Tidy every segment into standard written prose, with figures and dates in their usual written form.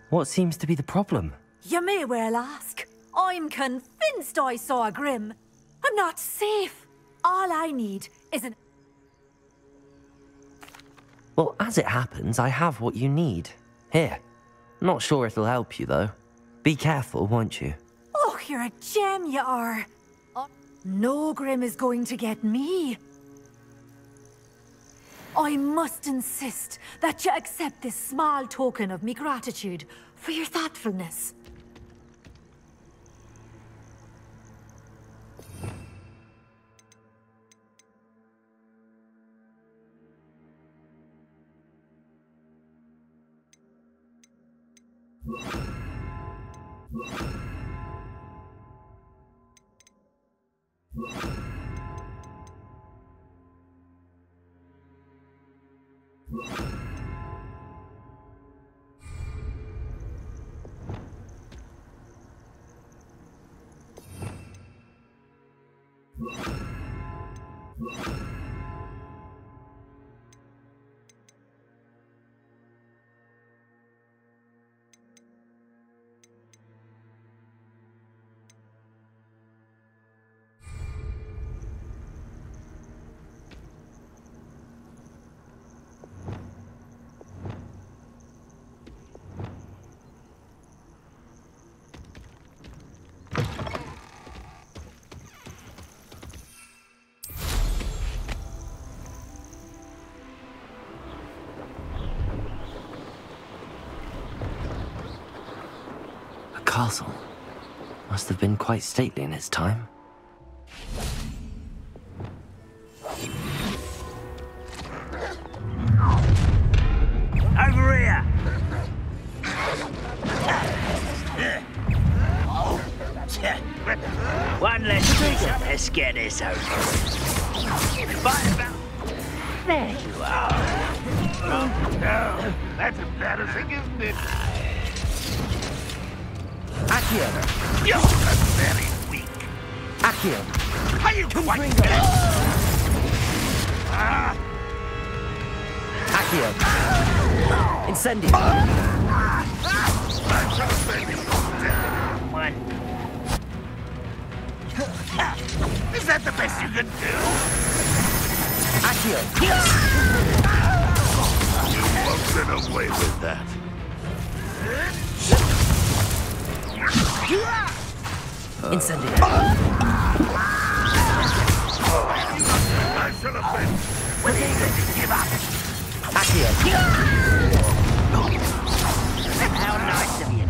What seems to be the problem? You may well ask. I'm convinced I saw a Grim. I'm not safe. All I need is an... Well, as it happens, I have what you need. Here. Not sure it'll help you, though. Be careful, won't you? Oh, you're a gem, you are. No Grim is going to get me. I must insist that you accept this small token of me gratitude for your thoughtfulness. Castle. Must have been quite stately in its time. Over here! One less reason. Let's get this over. Fight about... There you are. Oh, no. That's embarrassing, isn't it? Accio! You're very weak. Accio! Are you quite dead? Accio! Incendio! One. Is that the best you can do? Accio! You won't get away with that. Incendio! I should have been. When are you going to give up? Accio! How nice of you.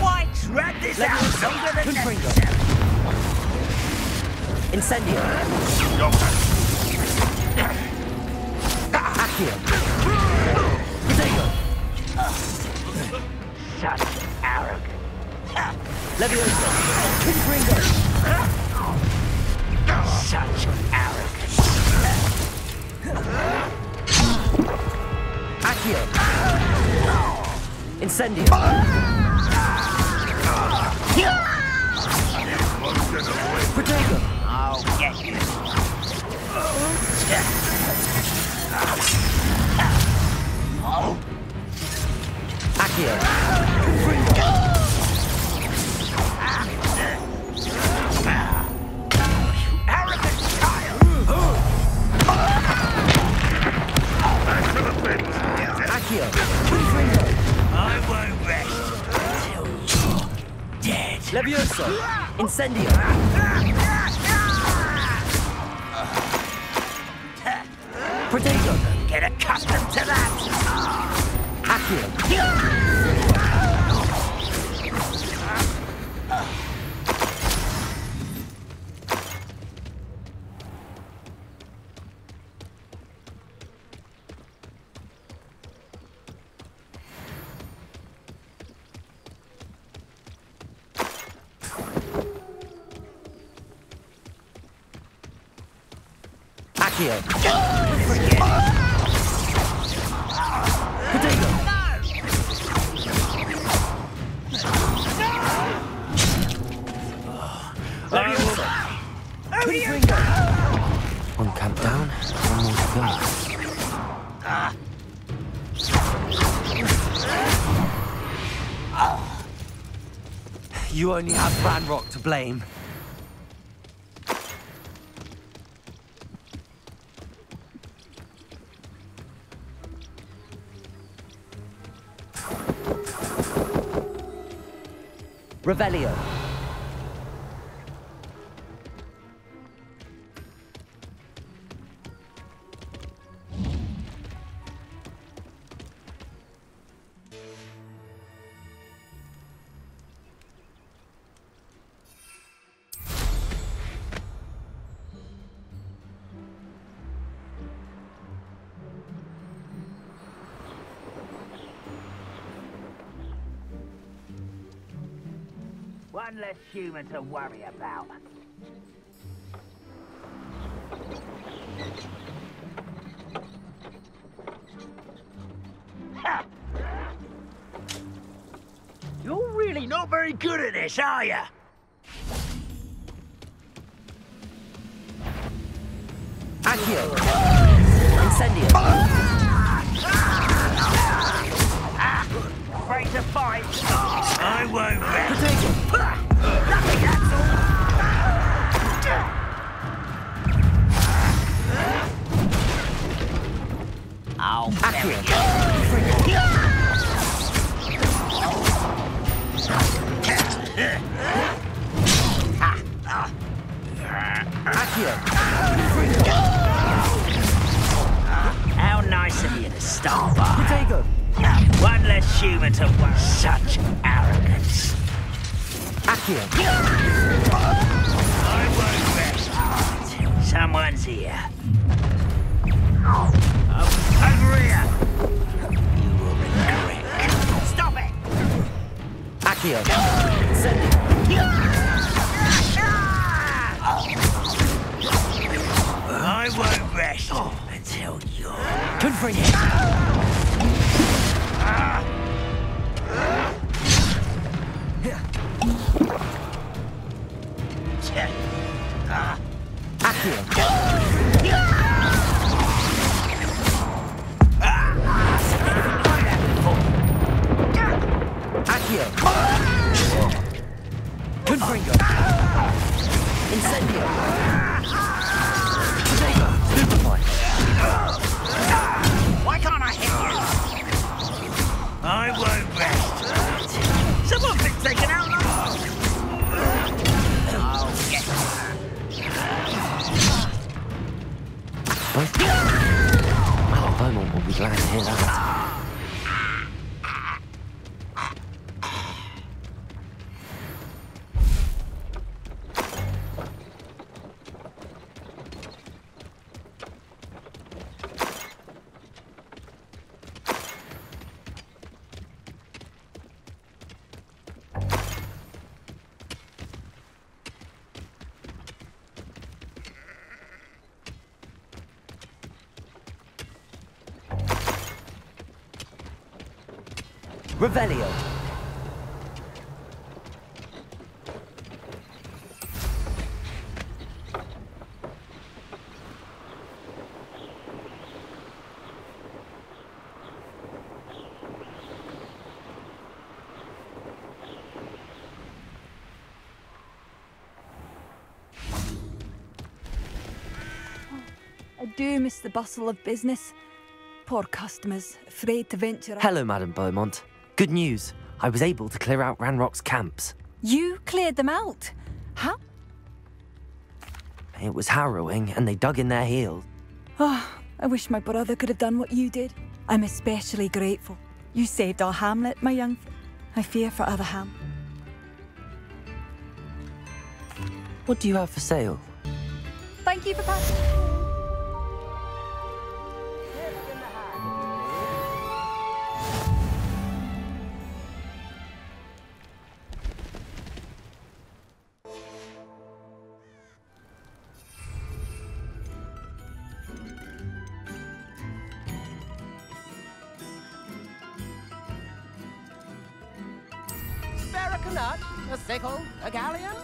Why drag this out longer than necessary? Incendio! Accio! Potato! Such arrogance. Leviosa! Pinfringo! Such arrogance. Accio! Incendio! Potato! I'll get you. Accio! Pinfringo! Arrogant child! Accio! Pinfringo! I won't rest till you're dead. Leviosa! Incendio! Potato! Get accustomed to that! Accio! Accio! Potato! Pinfringo! One camp down, one more to go. You only have Ranrock to blame. Revelio. One less human to worry about. Ha! You're really not very good at this, are you? Accio. Incendio. Afraid to fight? I won't rest. Potato. Nothing, that's all. I'll bury you. Accio. How nice of you to stop by. Potato. One less human to worry. Such arrogance. Accio. I won't rest. Someone's here. Over here. You will regret. Stop it. Accio. Incendio. I won't rest until you're... Confringo. Accio. Accio. Confringo. Incendio. Potato. Stupefy. Why can't I hit you? I won't rest. Someone been taken out last. I'll get her. Oh, Beaumont will be glad to hear that. Revelio. I do miss the bustle of business. Poor customers, afraid to venture out. Hello, Madame Beaumont. Good news. I was able to clear out Ranrock's camps. You cleared them out? How? It was harrowing, and they dug in their heels. Oh, I wish my brother could have done what you did. I'm especially grateful. You saved our hamlet, my young... I fear for other ham. What do you have for sale? Thank you for passing. A nut, a sickle, a galleon.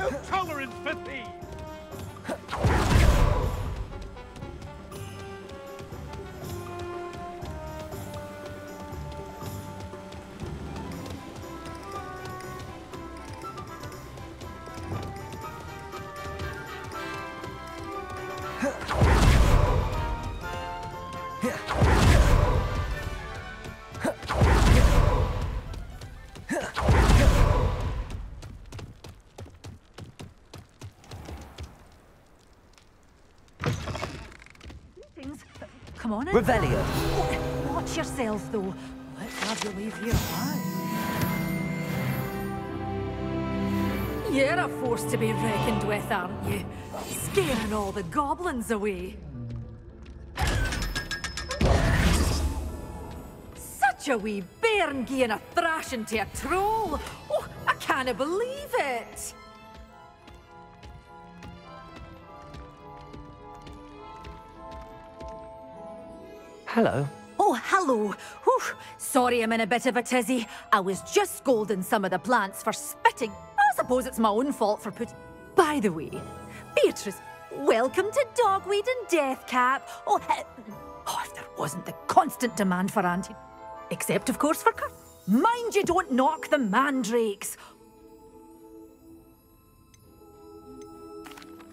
No tolerance for thieves! Come on in. Revelio. Oh, watch yourself, though. Let's have you leave here alive. You're a force to be reckoned with, aren't you? Scaring all the goblins away. Such a wee bairn gieing a thrashing to a troll. Oh, I can't believe it. Hello. Oh, hello. Whew. Sorry I'm in a bit of a tizzy. I was just scolding some of the plants for spitting. I suppose it's my own fault for putting... By the way, Beatrice, welcome to Dogweed and Deathcap. Oh, if there wasn't the constant demand for Auntie. Except, of course, for Cur... Mind you don't knock the mandrakes.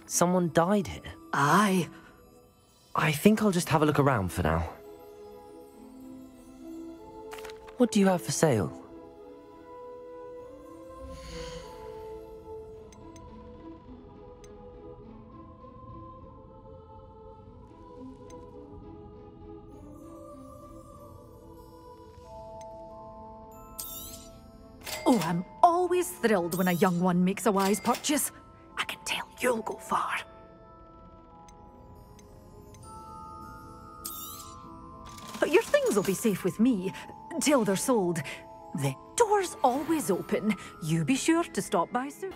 Someone died here. Aye. I think I'll just have a look around for now. What do you have for sale? Oh, I'm always thrilled when a young one makes a wise purchase. I can tell you'll go far. But your things will be safe with me, till they're sold. The door's always open. You be sure to stop by soon.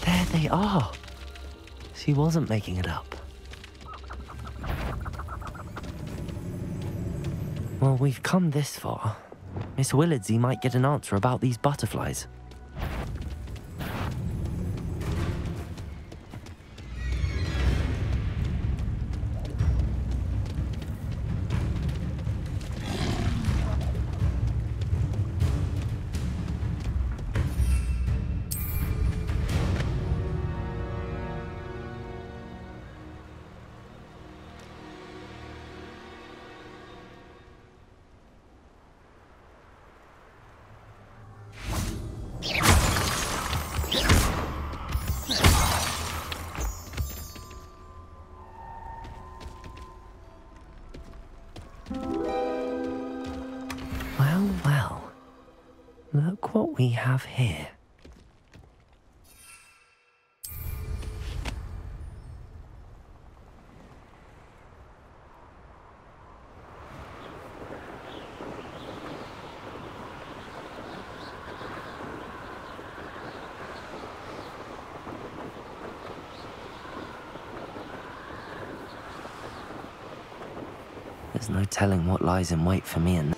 There they are. She wasn't making it up. Well, we've come this far. Miss Willardsey might get an answer about these butterflies. Well. Look what we have here. There's no telling what lies in wait for me and...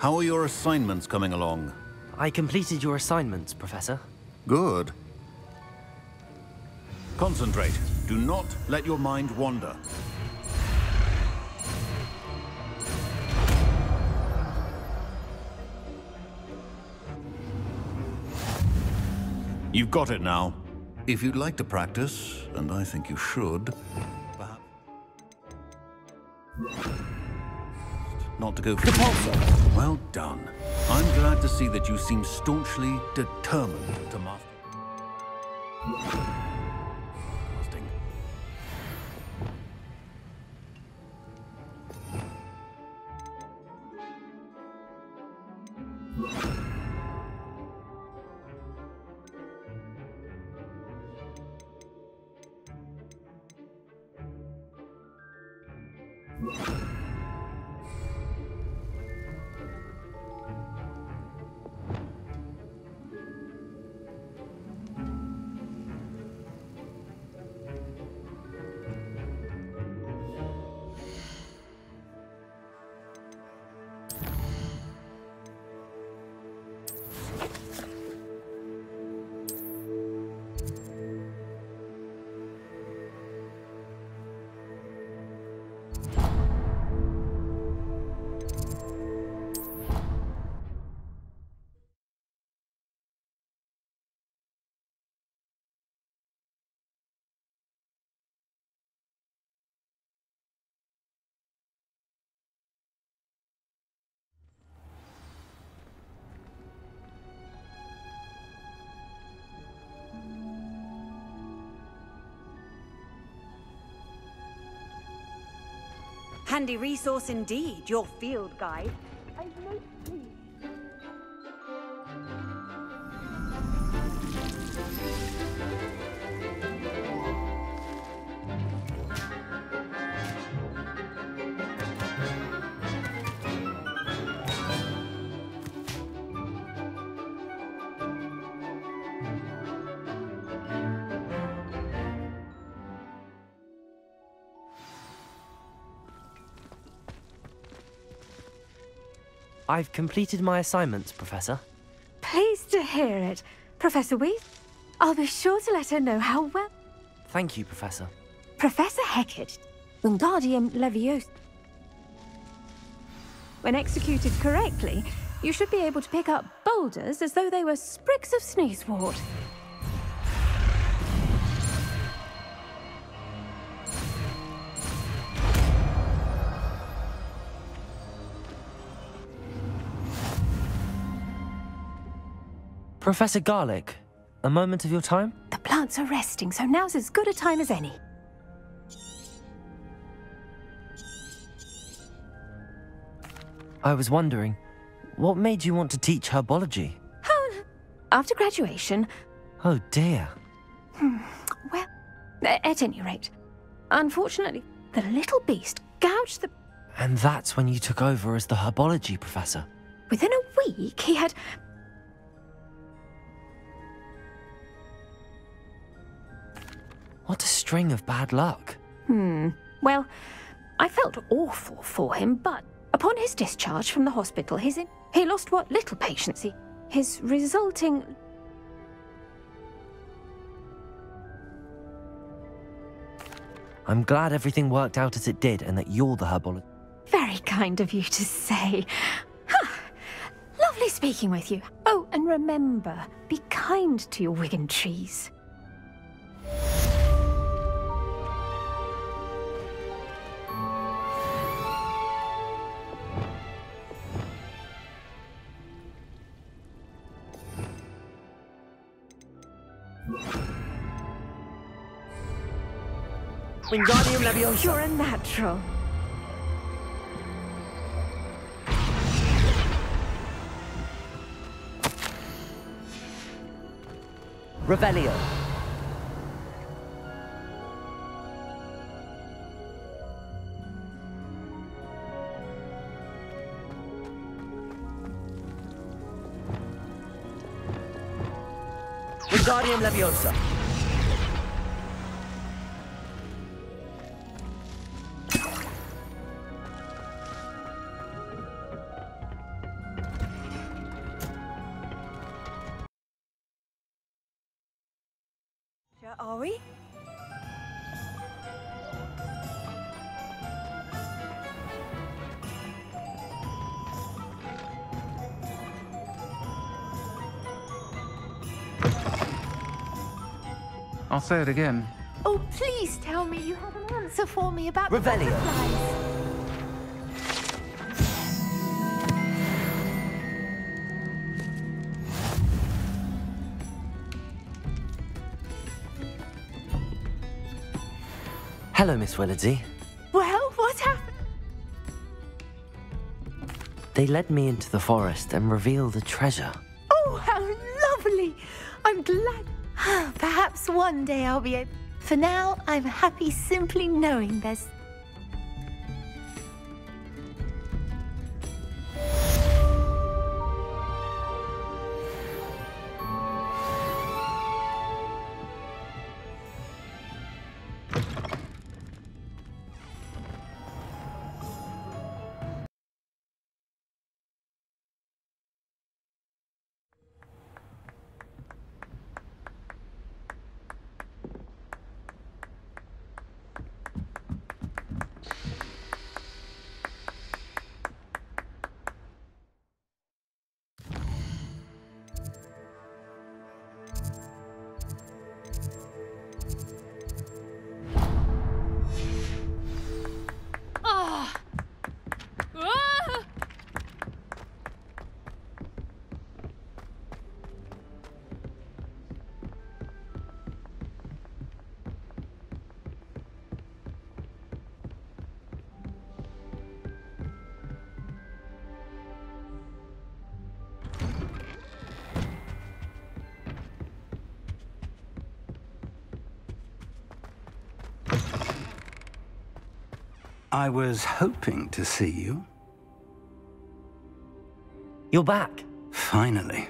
How are your assignments coming along? I completed your assignments, Professor. Good. Concentrate. Do not let your mind wander. You've got it now. If you'd like to practice, and I think you should, perhaps... Not to go for the Well done. I'm glad to see that you seem staunchly determined to master. Casting. Handy resource indeed, your field guide. I've completed my assignments, Professor. Pleased to hear it. Professor Weath, I'll be sure to let her know how well... Thank you, Professor. Professor Hecat, Wingardium Leviosa. When executed correctly, you should be able to pick up boulders as though they were sprigs of sneezewort. Professor Garlick, a moment of your time? The plants are resting, so now's as good a time as any. I was wondering, what made you want to teach herbology? Oh, after graduation... Oh dear. Well, at any rate, unfortunately, the little beast gouged the... And that's when you took over as the herbology professor? Within a week, he had... What a string of bad luck. Well, I felt awful for him, but upon his discharge from the hospital, he lost what little patience his resulting... I'm glad everything worked out as it did and that you're the herbologist. Very kind of you to say. Lovely speaking with you. Oh, and remember, be kind to your Wigan trees. Wingardium Leviosa! You're a natural. Revelio. Wingardium Leviosa. danger, are we? I'll say it again. Oh, please tell me you have an answer for me about Revelio. butterflies. Hello, Miss Willardsey. Well, what happened? They led me into the forest and revealed a treasure. Oh, how lovely! I'm glad. Perhaps one day I'll be able. For now, I'm happy simply knowing there's. I was hoping to see you. You're back. Finally.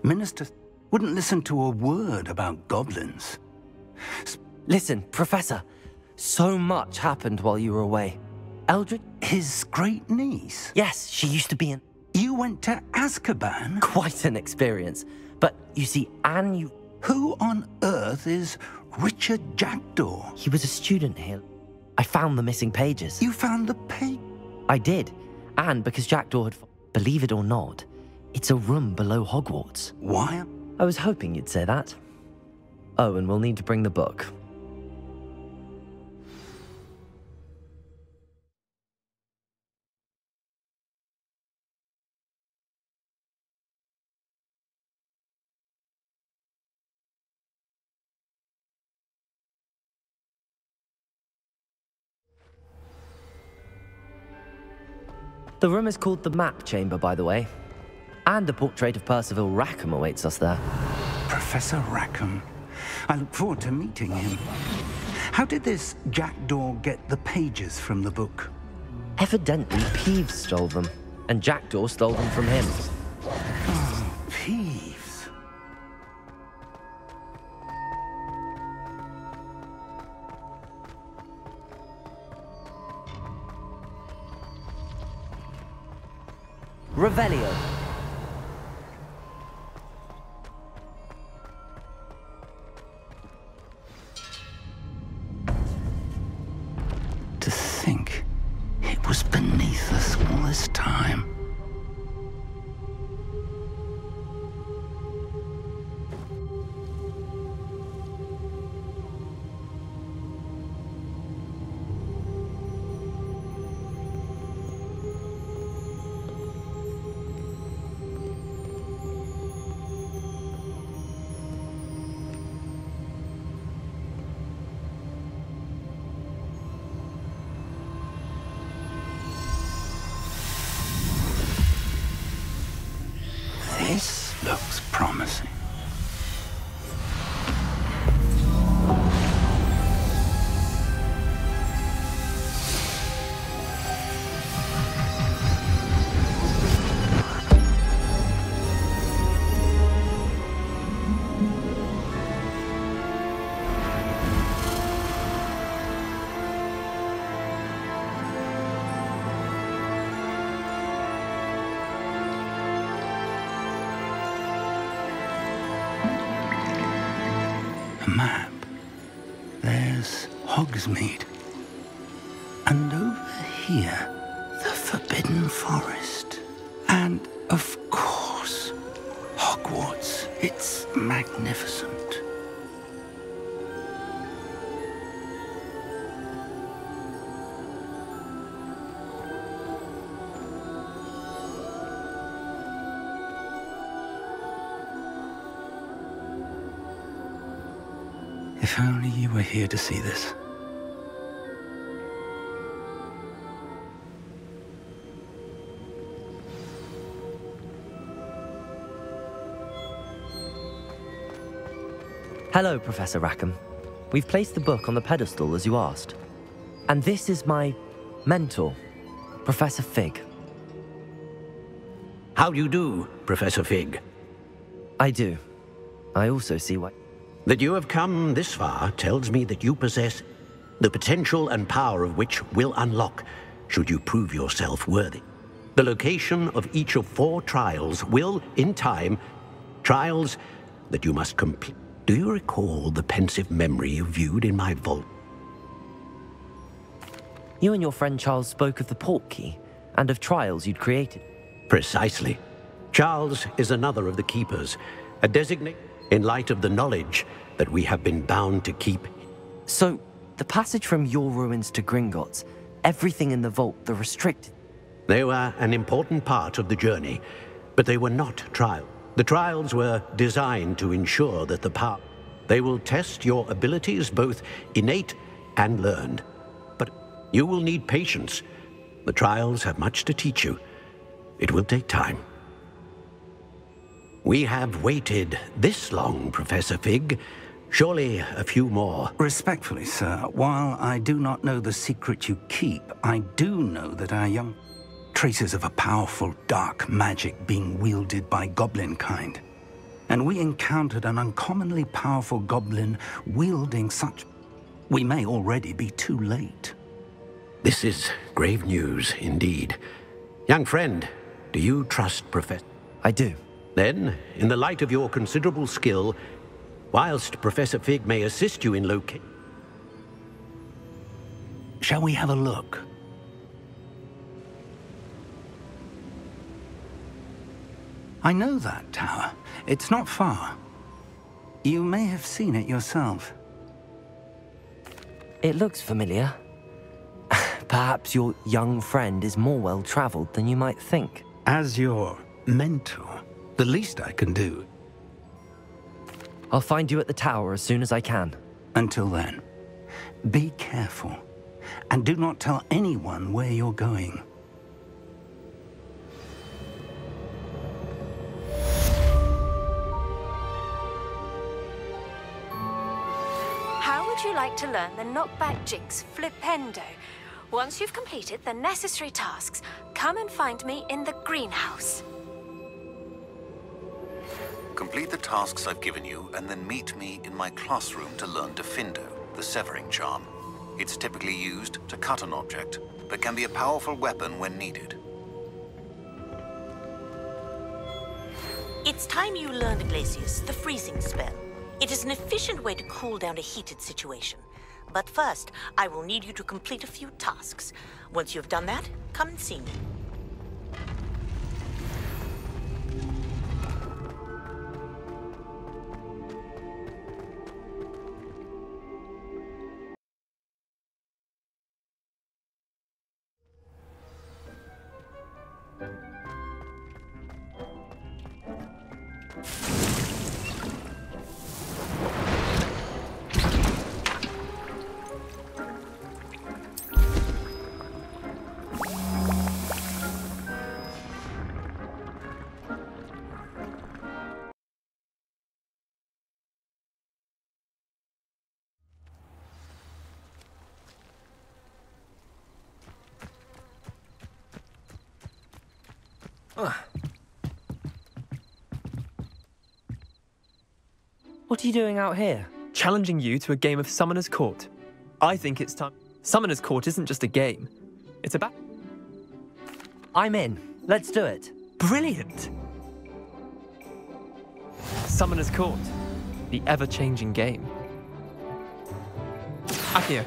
Minister wouldn't listen to a word about goblins. Listen, Professor. So much happened while you were away. Eldred? His great niece? Yes, she used to be in... You went to Azkaban? Quite an experience. But you see, Anne, you... Who on earth is Richard Jackdaw? He was a student here. I found the missing pages. You found the page? I did. And because Jackdaw had... Believe it or not, it's a room below Hogwarts. Why? I was hoping you'd say that. Oh, and we'll need to bring the book. The room is called the Map Chamber, by the way. And a portrait of Percival Rackham awaits us there. Professor Rackham. I look forward to meeting him. How did this Jackdaw get the pages from the book? Evidently, Peeves stole them, and Jackdaw stole them from him. Oh, Peeves. Revelio. To think it was beneath us all this time. This looks promising. A map. mysterious Hogsmeade. And over here, the Forbidden Forest. And, of course, Hogwarts. It's magnificent. If only you were here to see this. Hello, Professor Rackham. We've placed the book on the pedestal as you asked. And this is my mentor, Professor Fig. How do you do, Professor Fig? I do. I also see why... That you have come this far tells me that you possess the potential and power of which will unlock, should you prove yourself worthy. The location of each of 4 trials will, in time, trials that you must complete. Do you recall the pensive memory you viewed in my vault? You and your friend Charles spoke of the portkey and of trials you'd created. Precisely. Charles is another of the keepers, a designate in light of the knowledge that we have been bound to keep. So, the passage from your ruins to Gringotts, everything in the vault, the restricted... They were an important part of the journey, but they were not trials. The trials were designed to ensure that the power... They will test your abilities, both innate and learned. But you will need patience. The trials have much to teach you. It will take time. We have waited this long, Professor Fig. Surely a few more. Respectfully, sir, while I do not know the secret you keep, I do know that our young... traces of a powerful dark magic being wielded by goblin kind. And we encountered an uncommonly powerful goblin wielding such... We may already be too late. This is grave news indeed. Young friend, do you trust Professor? I do. Then, in the light of your considerable skill, whilst Professor Fig may assist you in locating... Shall we have a look? I know that tower. It's not far. You may have seen it yourself. It looks familiar. Perhaps your young friend is more well-traveled than you might think. As your mentor, the least I can do. I'll find you at the tower as soon as I can. Until then, be careful, and do not tell anyone where you're going. How would you like to learn the knockback jinx flipendo? Once you've completed the necessary tasks, come and find me in the greenhouse. Complete the tasks I've given you, and then meet me in my classroom to learn Defindo, the severing charm. It's typically used to cut an object, but can be a powerful weapon when needed. It's time you learned, Glacius, the freezing spell. It is an efficient way to cool down a heated situation. But first, I will need you to complete a few tasks. Once you've done that, come and see me. What are you doing out here? Challenging you to a game of Summoner's Court. I think it's time. Summoner's Court isn't just a game. It's about... I'm in. Let's do it. Brilliant! Summoner's Court. The ever-changing game. Accio.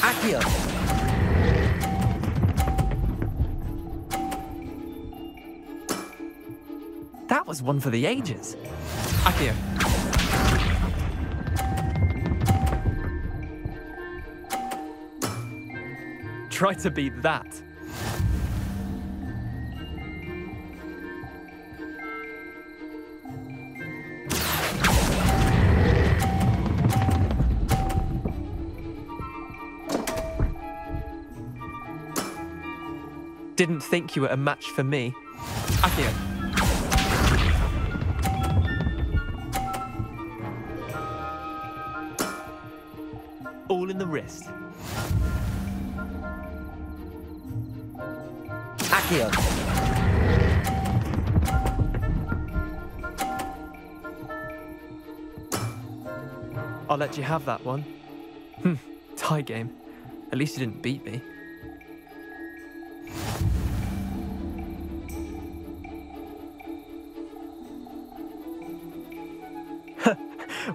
Accio. That was one for the ages. Accio. Try to beat that. Didn't think you were a match for me. Accio. All in the wrist. Accio. I'll let you have that one. Tie game. At least you didn't beat me.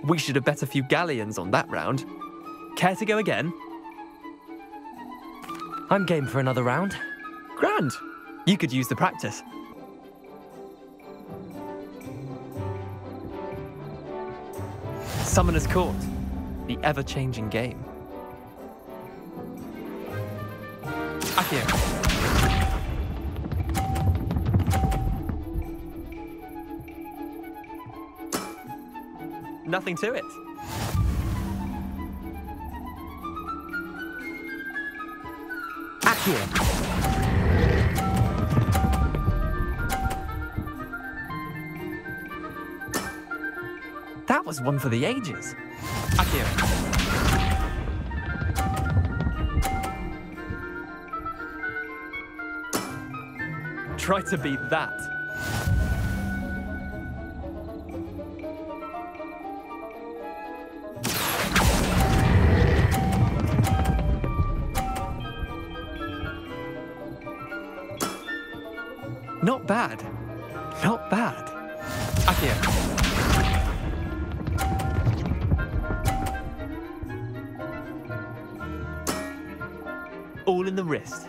We should have bet a few galleons on that round. Care to go again? I'm game for another round. Grand. You could use the practice. Summoner's Court. The ever-changing game. Accio. Nothing to it. Accio. That was one for the ages. Accio. Try to beat that. Not bad. Not bad. Accio. All in the wrist.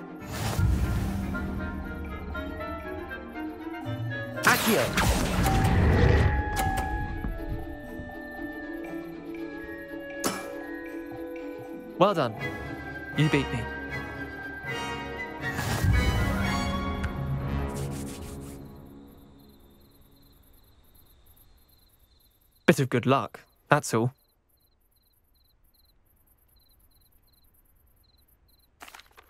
Accio. Well done. You beat me. Bit of good luck, that's all.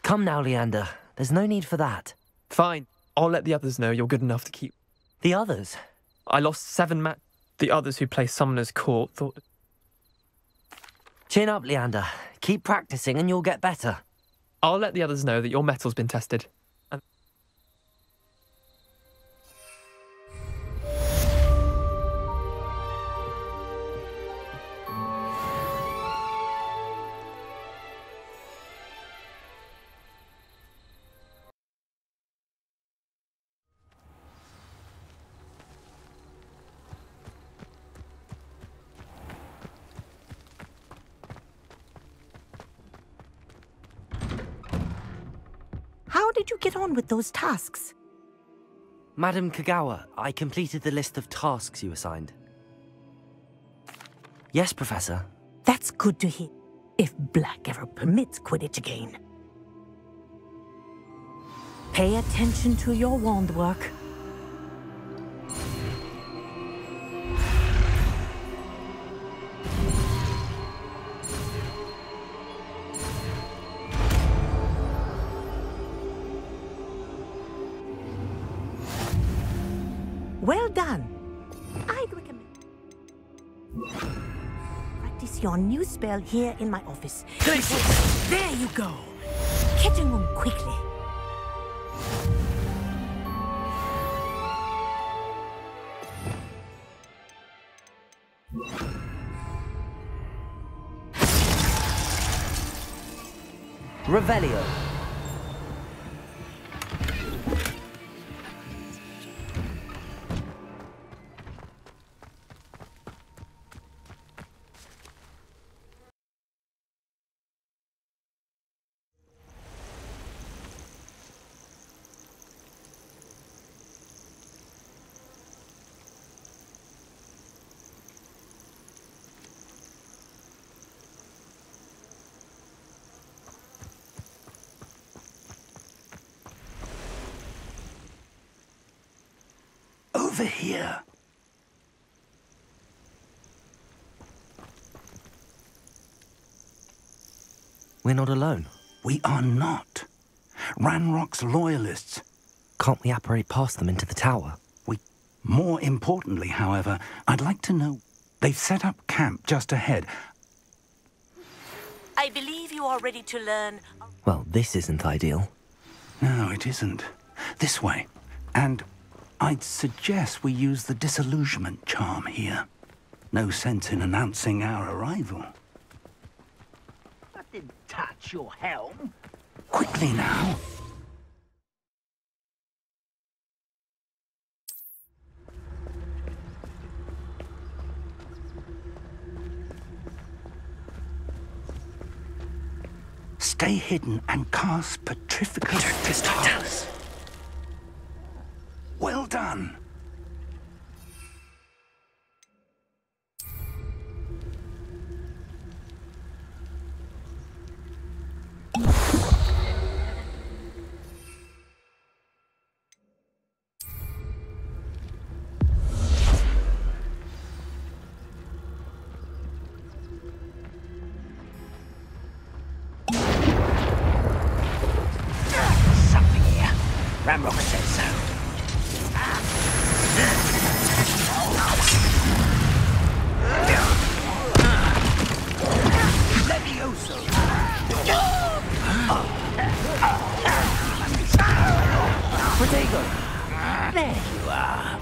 Come now, Leander. There's no need for that. Fine. I'll let the others know you're good enough to keep. The others? I lost 7 matches. The others who play Summoner's Court thought... Chin up, Leander. Keep practicing and you'll get better. I'll let the others know that your metal's been tested. And... How did you get on with those tasks? Madam Kagawa, I completed the list of tasks you assigned. Yes, Professor. That's good to hear. If Black ever permits Quidditch again. Pay attention to your wand work. Well done. I'd recommend practice your new spell here in my office. There you go. Catching on quickly. Revelio. Over here. We're not alone. We are not. Ranrock's loyalists. Can't we apparate past them into the tower? More importantly, however, I'd like to know... They've set up camp just ahead. I believe you are ready to learn... Well, this isn't ideal. No, it isn't. This way. And I'd suggest we use the disillusionment charm here. No sense in announcing our arrival. I didn't touch your helm. Quickly now. Stay hidden and cast Petrificus Totalus. Well done. Ranrock says so. Levioso. Protego. There you are.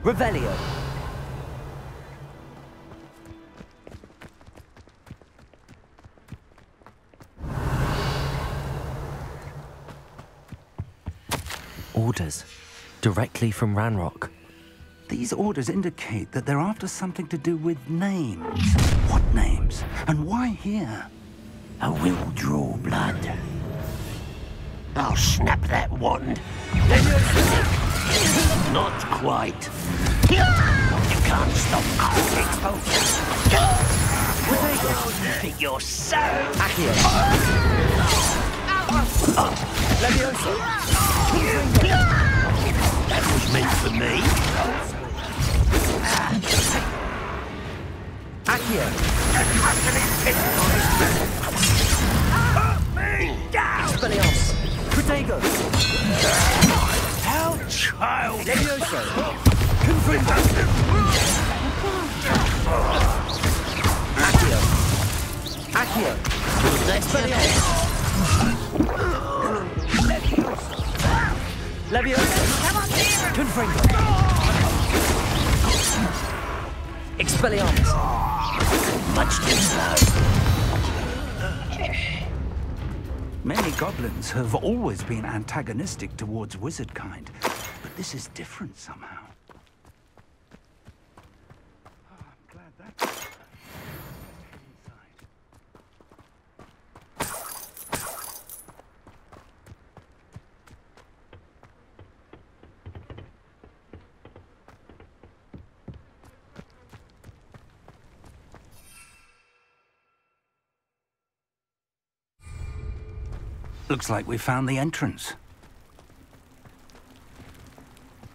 Revelio. Orders. Directly from Ranrock. These orders indicate that they're after something to do with names. What names? And why here? I will draw blood. I'll snap that wand. Not quite. You can't stop cold exposure. You think you're so... Levioso. That was meant for me. Accio. Put me down! Expelliarmus. Protego. How childish! Levioso. Confringo. Accio. Accio. Expelliarmus. Levioso. Confringo. Expelliarmus. Much too slow. Many goblins have always been antagonistic towards wizard kind, but this is different somehow. Oh, I'm glad that's... Looks like we found the entrance.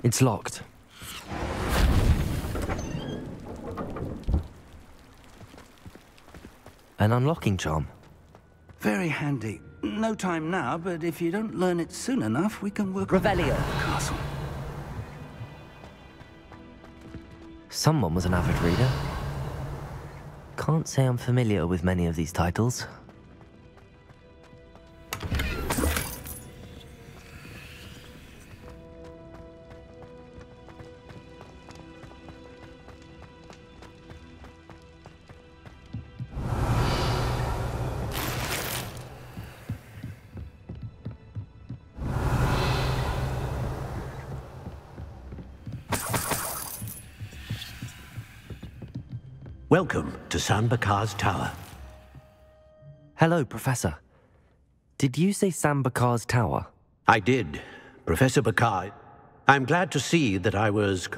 It's locked. An unlocking charm. Very handy. No time now, but if you don't learn it soon enough, we can work Revelio. on the castle. Someone was an avid reader. Can't say I'm familiar with many of these titles. Welcome to San Bakar's tower. Hello, Professor. Did you say San Bakar's tower? I did, Professor Bakar. I'm glad to see that I was...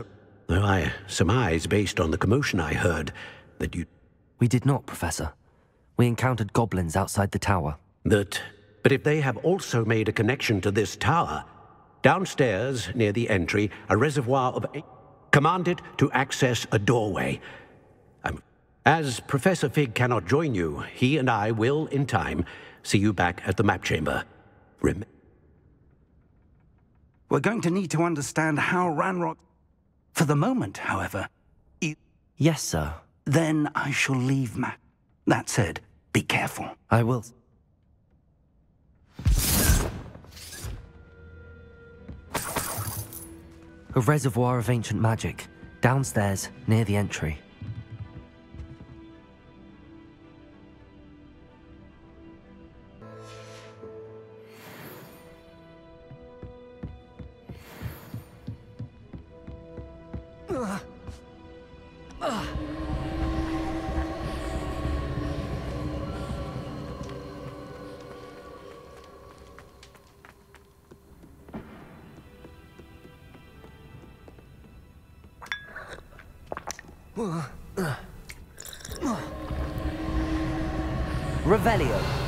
Though I surmise, based on the commotion I heard, that you... We did not, Professor. We encountered goblins outside the tower. But if they have also made a connection to this tower, downstairs, near the entry, a reservoir of... commanded to access a doorway. As Professor Fig cannot join you, he and I will, in time, see you back at the map chamber. We're going to need to understand how Ranrock... For the moment, however... Yes, sir. Then I shall leave, Matt. That said, be careful. I will. A reservoir of ancient magic, downstairs, near the entry. Revelio.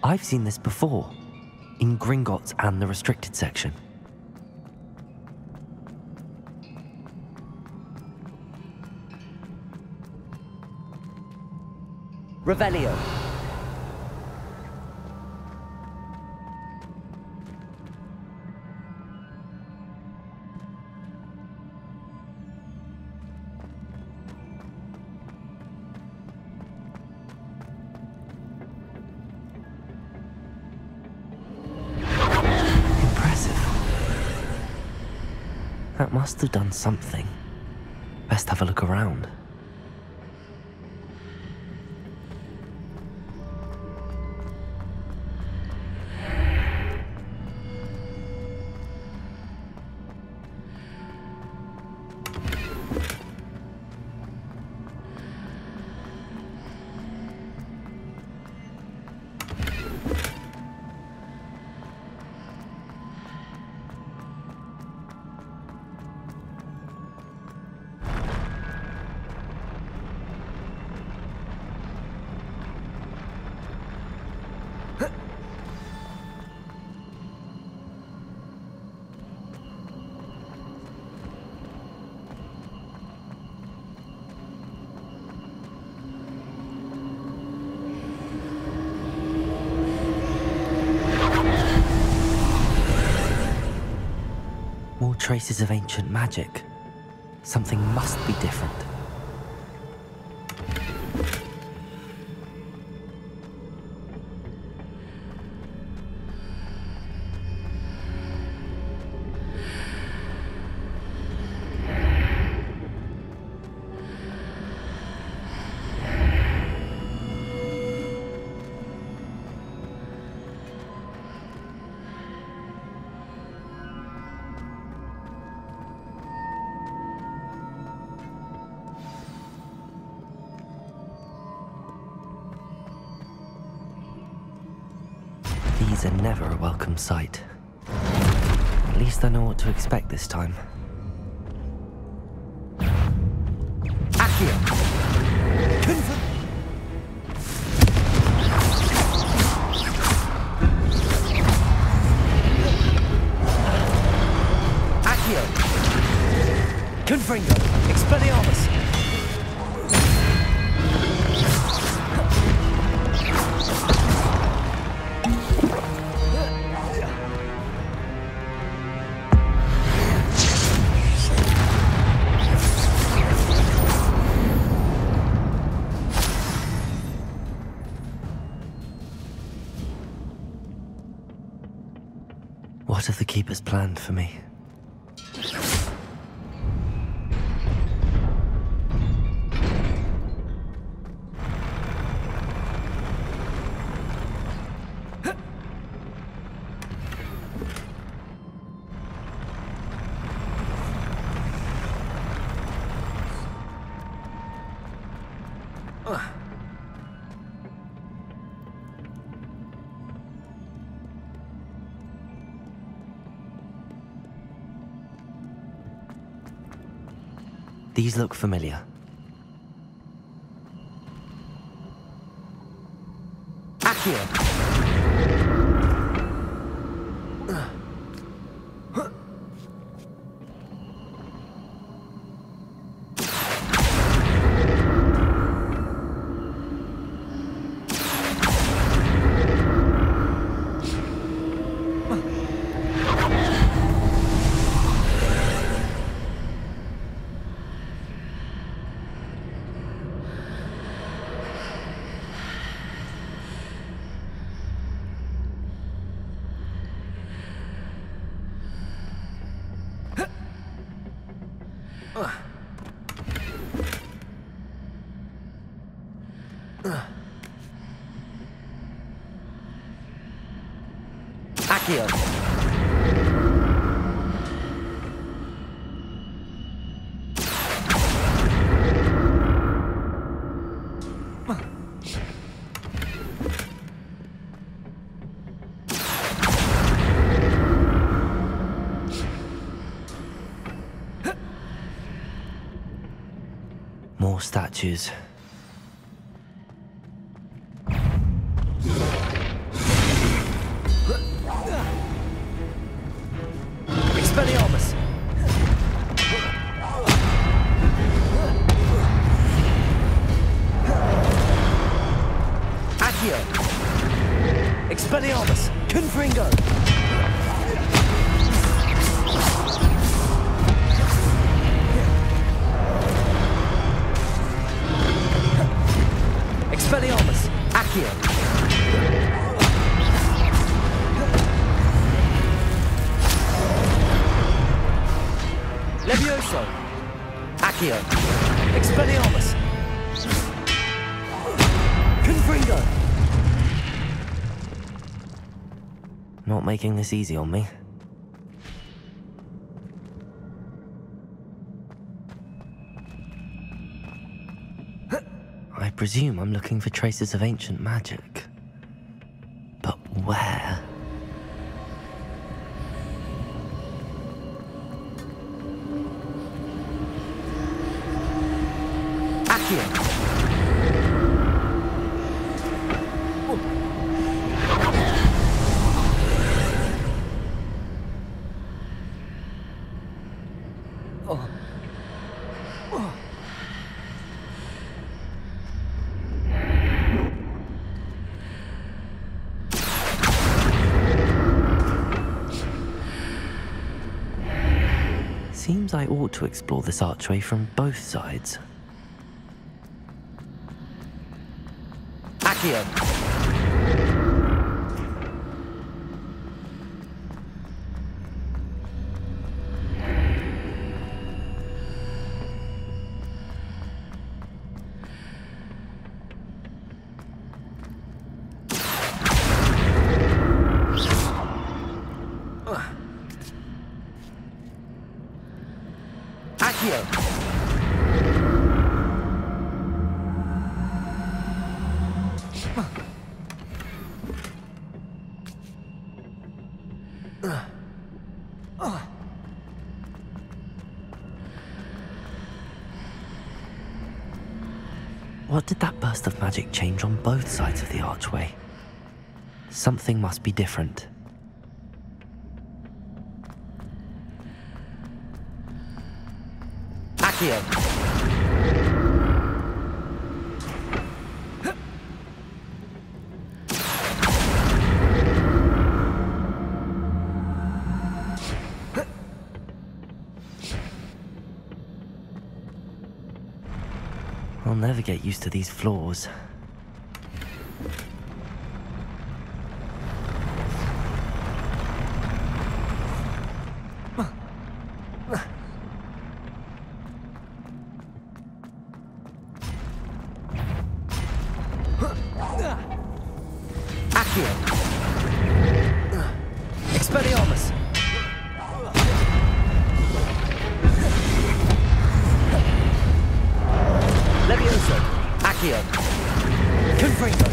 I've seen this before, in Gringotts and the restricted section. Revelio. That must have done something. Best have a look around. More traces of ancient magic. Something must be different. These are never a welcome sight. At least I know what to expect this time. Accio! Accio! Confringo! Expelliarmus! What have the Keepers planned for me? These look familiar. Accio! Accio! More statues. Expelliarmus! Accio! Expelliarmus! Confringo! Expelliarmus! Accio! Levioso! Accio! Expelliarmus! Confringo! Not making this easy on me. I presume I'm looking for traces of ancient magic. But where? Accio! Seems I ought to explore this archway from both sides. Accio! What did that burst of magic change on both sides of the archway? Something must be different. Accio! I'll never get used to these floors. Accio! Expelliarmus! Levioso! Accio! Confringo!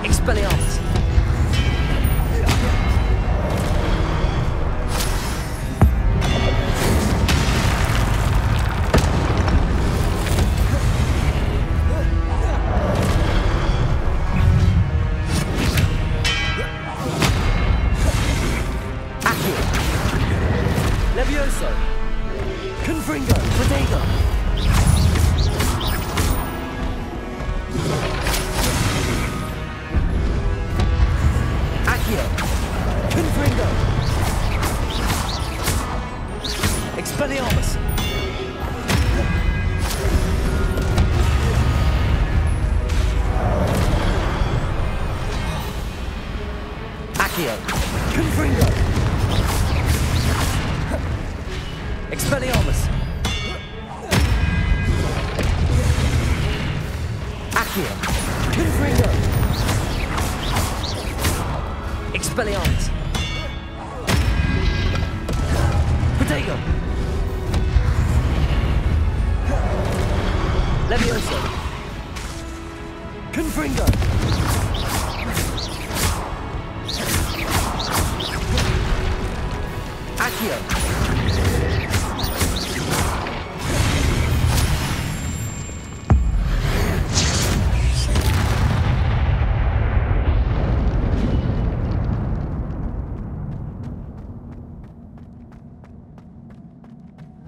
Expelliarmus! Accio! Levioso! Confringo! Protego! Accio! Confringo! Expelliarmus! Accio! Confringo! Expelliarmus! Accio! Confringo! Expelliarmus! Protego! Levioso! Confringo! Accio!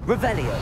Revelio!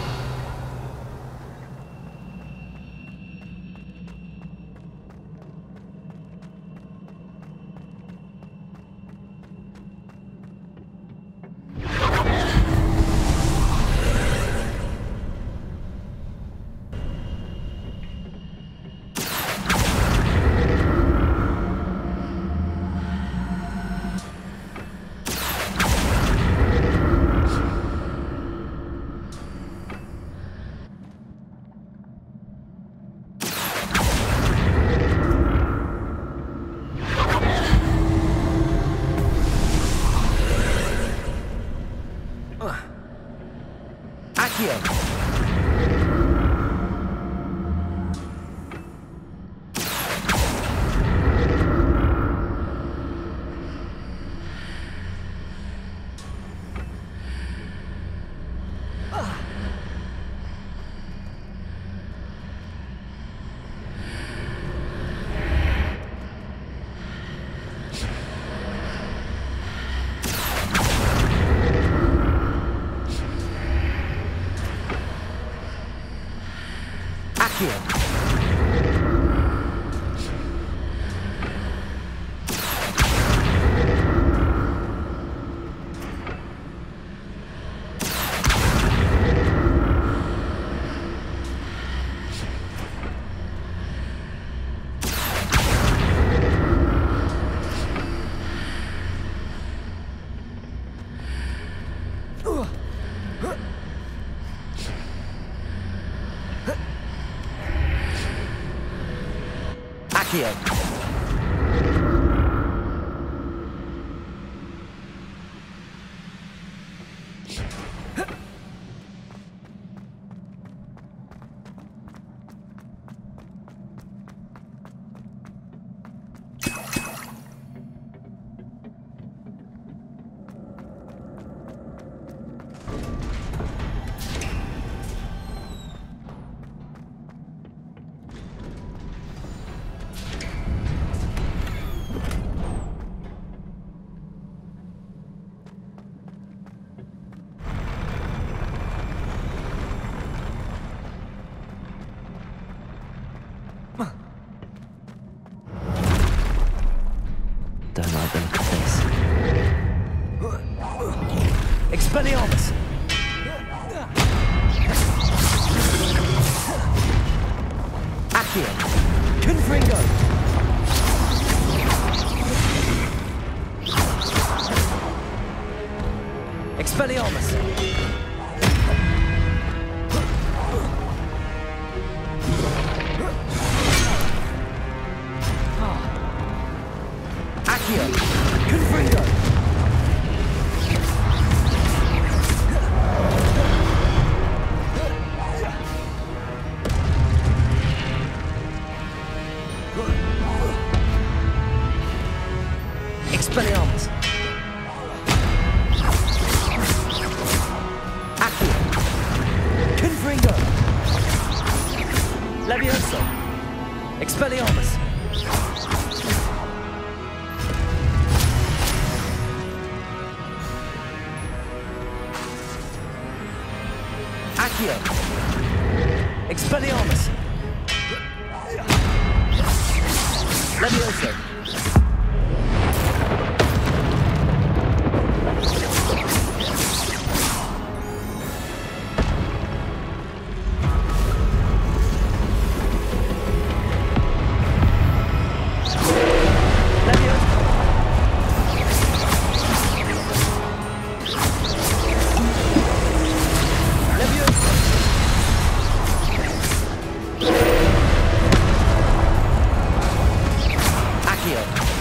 Accio! Accio. Don't like the look of this. Expelliarmus! Accio! Confringo! Expelliarmus! Accio! Confringo! Expelliarmus! Accio! Confringo! Levioso! Expelliarmus! Accio! Expelliarmus! Levioso! Accio!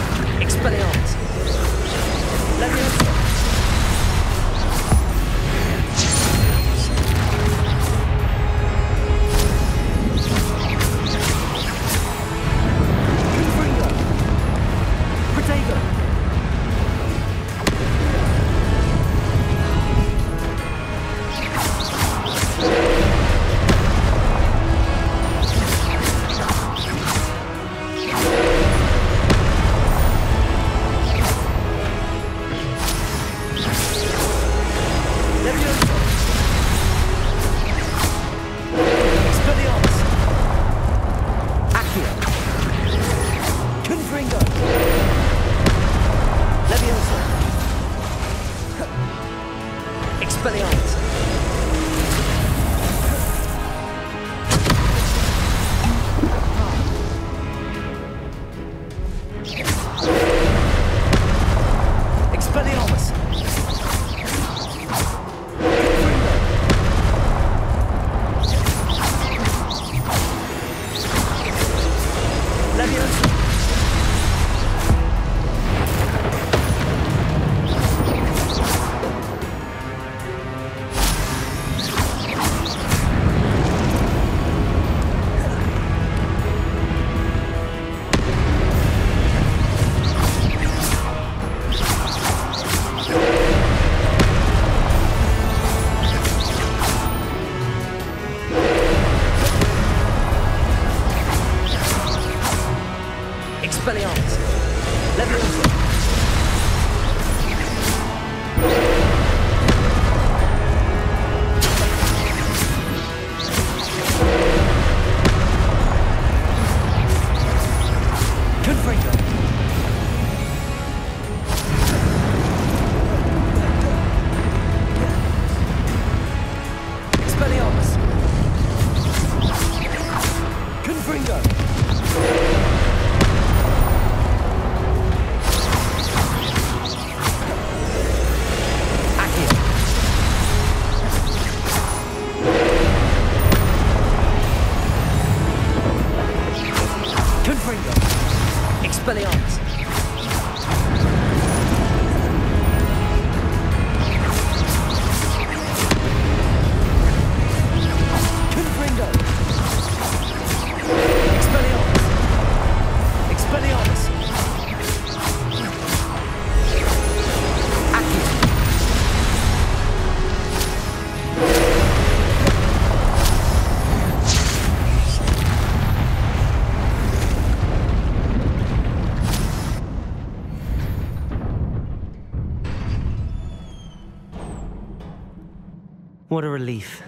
What a relief.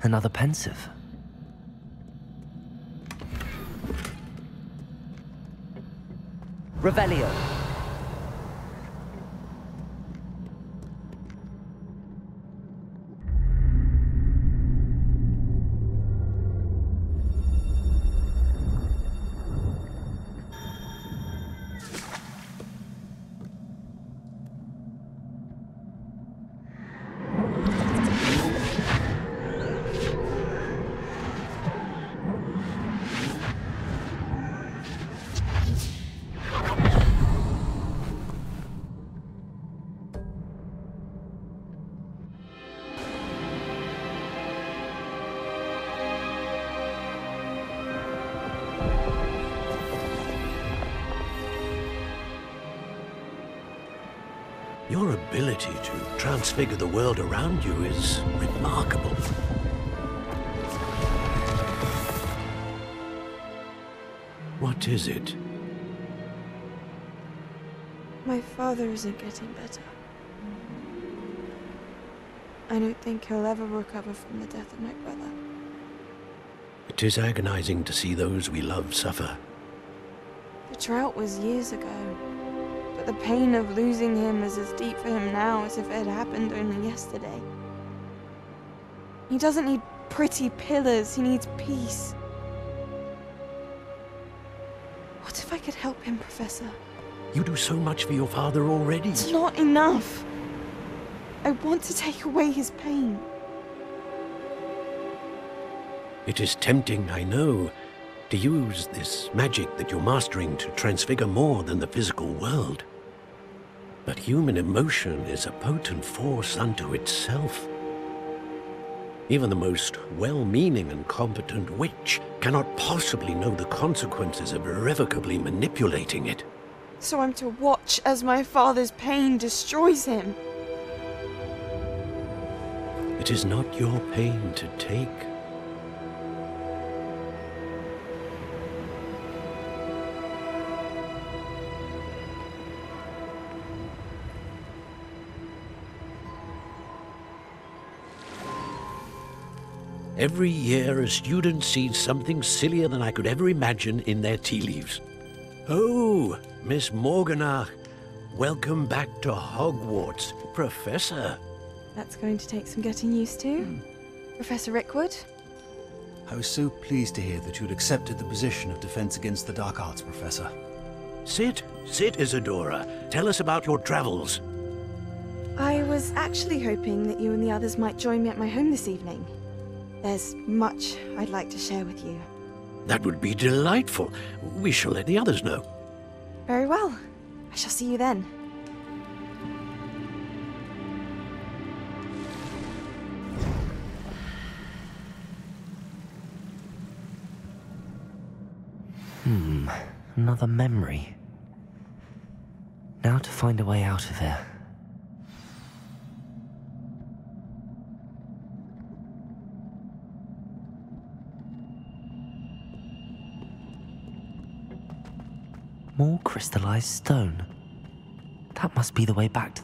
Another pensive. Revelio. Your ability to transfigure the world around you is remarkable. What is it? My father isn't getting better. I don't think he'll ever recover from the death of my brother. It is agonizing to see those we love suffer. The drought was years ago, but the pain of losing him is as deep for him now as if it had happened only yesterday. He doesn't need pretty pillars, he needs peace. What if I could help him, Professor? You do so much for your father already. It's not enough. I want to take away his pain. It is tempting, I know, to use this magic that you're mastering to transfigure more than the physical world. But human emotion is a potent force unto itself. Even the most well-meaning and competent witch cannot possibly know the consequences of irrevocably manipulating it. So I'm to watch as my father's pain destroys him. It is not your pain to take. Every year, a student sees something sillier than I could ever imagine in their tea leaves. Oh, Miss Morganach, welcome back to Hogwarts, Professor. That's going to take some getting used to. Professor Rickwood? I was so pleased to hear that you'd accepted the position of Defense Against the Dark Arts, Professor. Sit, Isadora. Tell us about your travels. I was actually hoping that you and the others might join me at my home this evening. There's much I'd like to share with you. That would be delightful. We shall let the others know. Very well. I shall see you then. Another memory. Now to find a way out of here. More crystallized stone. That must be the way back to...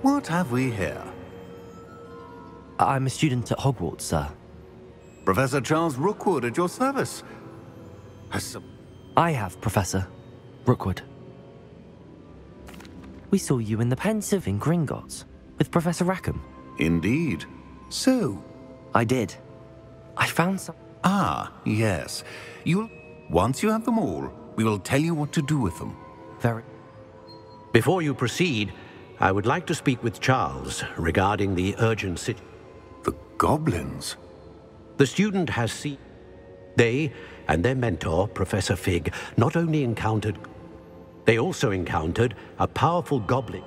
What have we here? I'm a student at Hogwarts, sir. Professor Charles Rookwood at your service. I have, Professor Rookwood. We saw you in the pensive in Gringotts with Professor Rackham. Indeed. So? I did. I found some... Ah, yes. Once you have them all, we will tell you what to do with them. Very... Before you proceed, I would like to speak with Charles regarding the urgent situation. The goblins? The student has seen... They and their mentor, Professor Fig, not only encountered... They also encountered a powerful goblin.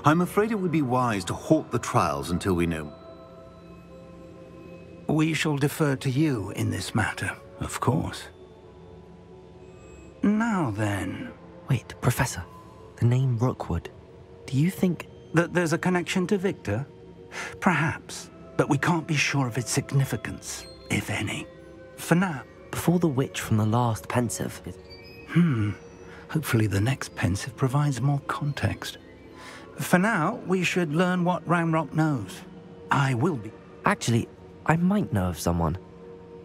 I'm afraid it would be wise to halt the trials until we know. We shall defer to you in this matter, of course. Now then... Wait, Professor. The name Rookwood. Do you think... that there's a connection to Victor? Perhaps, but we can't be sure of its significance, if any. For now... Before the witch from the last pensive... Hopefully the next pensive provides more context. For now, we should learn what Ranrock knows. I will be... Actually, I might know of someone.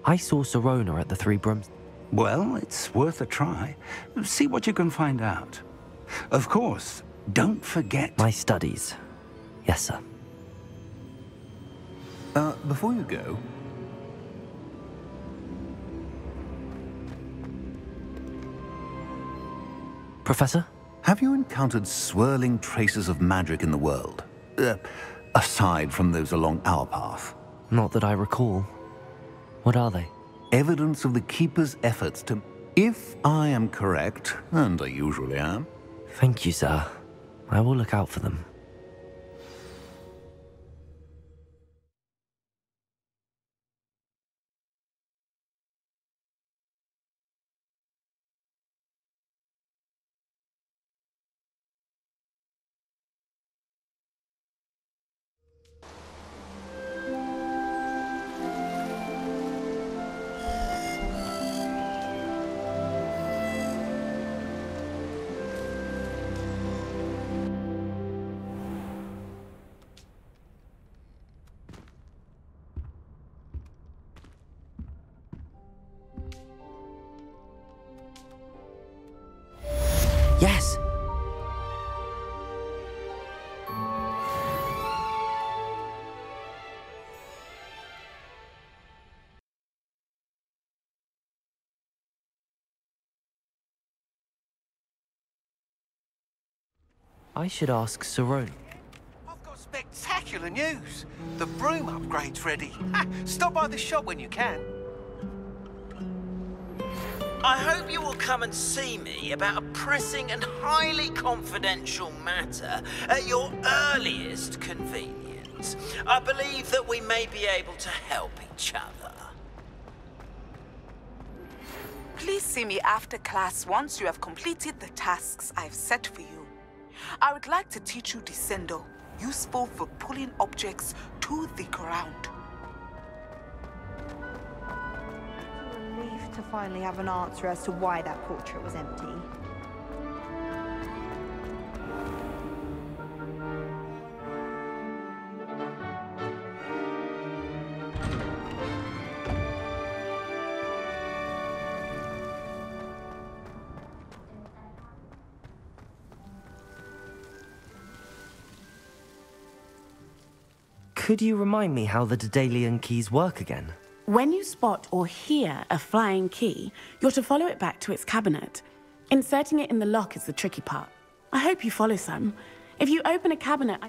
I saw Sirona at the Three Brooms. Well, it's worth a try. See what you can find out. Of course, don't forget... My studies. Yes, sir. Before you go... Professor? Have you encountered swirling traces of magic in the world? Aside from those along our path? Not that I recall. What are they? Evidence of the Keeper's efforts to... If I am correct, and I usually am... Thank you, sir. I will look out for them. Yes! I should ask Sirona. I've got spectacular news. The broom upgrade's ready. Stop by the shop when you can. I hope you will come and see me about a pressing and highly confidential matter at your earliest convenience. I believe that we may be able to help each other. Please see me after class once you have completed the tasks I've set for you. I would like to teach you Descendo, useful for pulling objects to the ground. To finally have an answer as to why that portrait was empty. Could you remind me how the Daedalian keys work again? When you spot or hear a flying key, you're to follow it back to its cabinet. Inserting it in the lock is the tricky part. I hope you follow some. If you open a cabinet...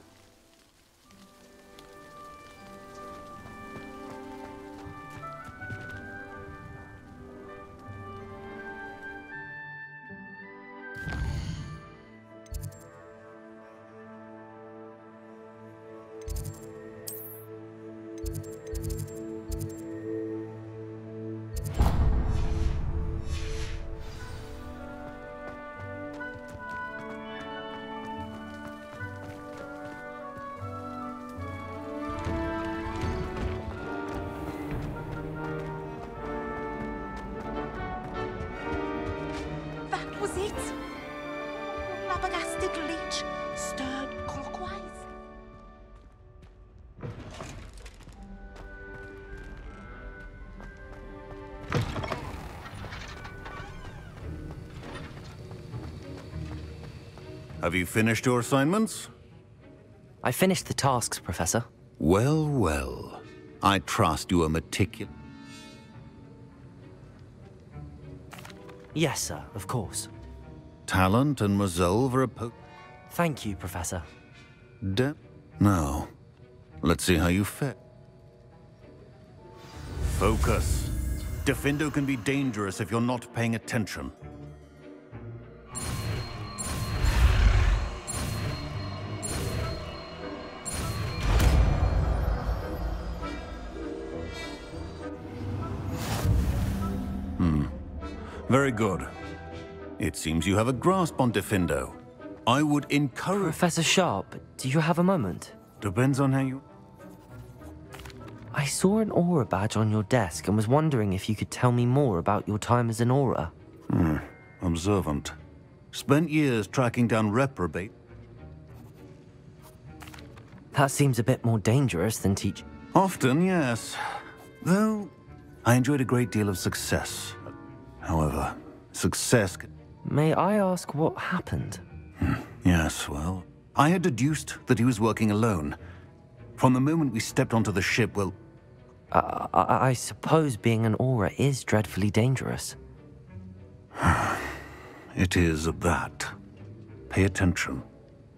Have you finished your assignments? I finished the tasks, Professor. Well, well. I trust you are meticulous. Yes, sir, of course. Talent and resolve are Thank you, Professor. Now, let's see how you fare. Focus. Defendo can be dangerous if you're not paying attention. Very good. It seems you have a grasp on Defendo. I would encourage... Professor Sharp, do you have a moment? Depends on how you... I saw an aura badge on your desk and was wondering if you could tell me more about your time as an aura. Observant. Spent years tracking down reprobate. That seems a bit more dangerous than teach... Often, yes. Though, I enjoyed a great deal of success. However, success... May I ask what happened? Yes, well, I had deduced that he was working alone. From the moment we stepped onto the ship, well... I suppose being an aura is dreadfully dangerous. It is that. Pay attention.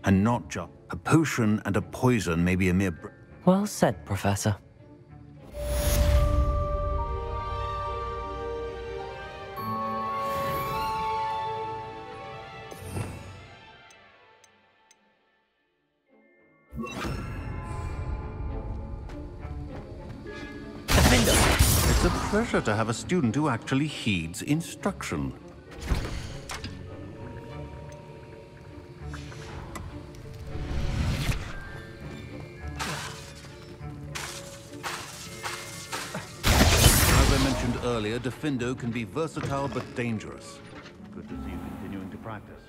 And not just... A potion and a poison may be a mere... Well said, Professor. It's a pleasure to have a student who actually heeds instruction. As I mentioned earlier, Defendo can be versatile but dangerous. Good to see you continuing to practice.